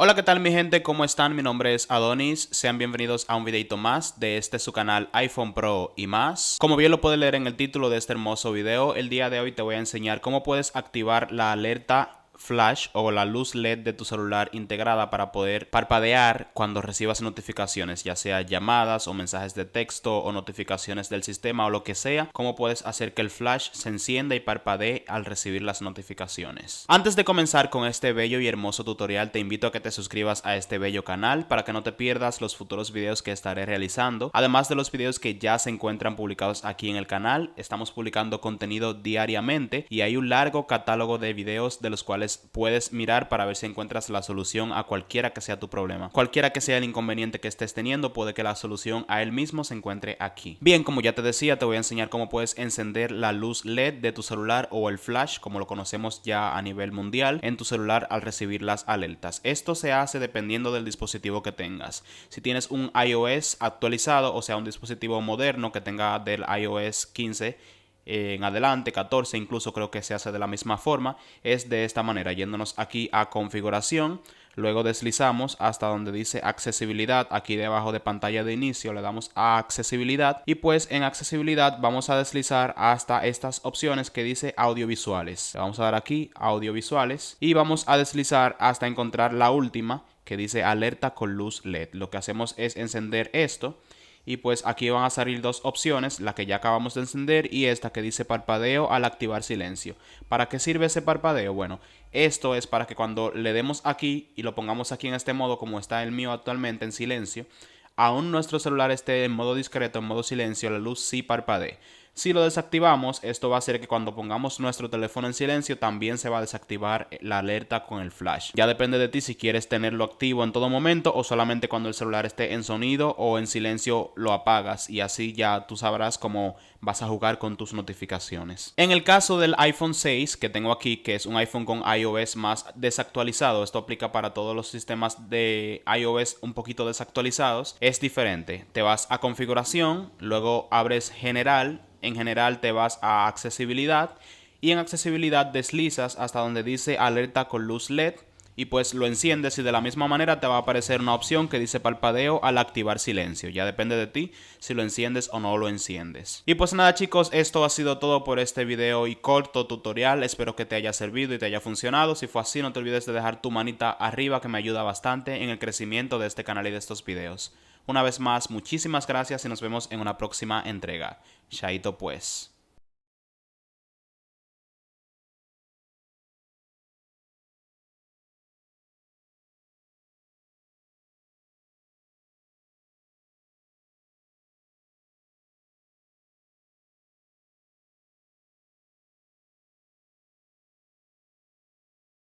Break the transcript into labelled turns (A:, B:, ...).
A: Hola, ¿qué tal mi gente? ¿Cómo están? Mi nombre es Adonis. Sean bienvenidos a un videito más de su canal iPhone Pro y más. Como bien lo puedes leer en el título de este hermoso video, el día de hoy te voy a enseñar cómo puedes activar la alerta flash o la luz LED de tu celular integrada para poder parpadear cuando recibas notificaciones, ya sea llamadas o mensajes de texto o notificaciones del sistema o lo que sea. Cómo puedes hacer que el flash se encienda y parpadee al recibir las notificaciones. Antes de comenzar con este bello y hermoso tutorial, te invito a que te suscribas a este bello canal para que no te pierdas los futuros videos que estaré realizando. Además de los videos que ya se encuentran publicados aquí en el canal, estamos publicando contenido diariamente y hay un largo catálogo de videos de los cuales puedes mirar para ver si encuentras la solución a cualquiera que sea tu problema. Cualquiera que sea el inconveniente que estés teniendo, puede que la solución a él mismo se encuentre aquí. Bien, como ya te decía, te voy a enseñar cómo puedes encender la luz LED de tu celular o el flash, como lo conocemos ya a nivel mundial, en tu celular al recibir las alertas. Esto se hace dependiendo del dispositivo que tengas. Si tienes un iOS actualizado, o sea, un dispositivo moderno que tenga del iOS 15 en adelante, 14 incluso, creo que se hace de la misma forma, es de esta manera, yéndonos aquí a configuración, luego deslizamos hasta donde dice accesibilidad, aquí debajo de pantalla de inicio le damos a accesibilidad y pues en accesibilidad vamos a deslizar hasta estas opciones que dice audiovisuales. Le vamos a dar aquí audiovisuales y vamos a deslizar hasta encontrar la última que dice alerta con luz LED. Lo que hacemos es encender esto. Y pues aquí van a salir dos opciones, la que ya acabamos de encender y esta que dice parpadeo al activar silencio. ¿Para qué sirve ese parpadeo? Bueno, esto es para que cuando le demos aquí y lo pongamos aquí en este modo como está el mío actualmente en silencio, aún nuestro celular esté en modo discreto, en modo silencio, la luz sí parpadee. Si lo desactivamos, esto va a hacer que cuando pongamos nuestro teléfono en silencio también se va a desactivar la alerta con el flash. Ya depende de ti si quieres tenerlo activo en todo momento o solamente cuando el celular esté en sonido o en silencio lo apagas y así ya tú sabrás cómo vas a jugar con tus notificaciones. En el caso del iPhone 6 que tengo aquí, que es un iPhone con iOS más desactualizado, esto aplica para todos los sistemas de iOS un poquito desactualizados, es diferente. Te vas a configuración, luego abres general. En general te vas a accesibilidad y en accesibilidad deslizas hasta donde dice alerta con luz LED y pues lo enciendes y de la misma manera te va a aparecer una opción que dice parpadeo al activar silencio. Ya depende de ti si lo enciendes o no lo enciendes. Y pues nada chicos, esto ha sido todo por este video y corto tutorial. Espero que te haya servido y te haya funcionado. Si fue así, no te olvides de dejar tu manita arriba, que me ayuda bastante en el crecimiento de este canal y de estos videos. Una vez más, muchísimas gracias y nos vemos en una próxima entrega. Chaito pues.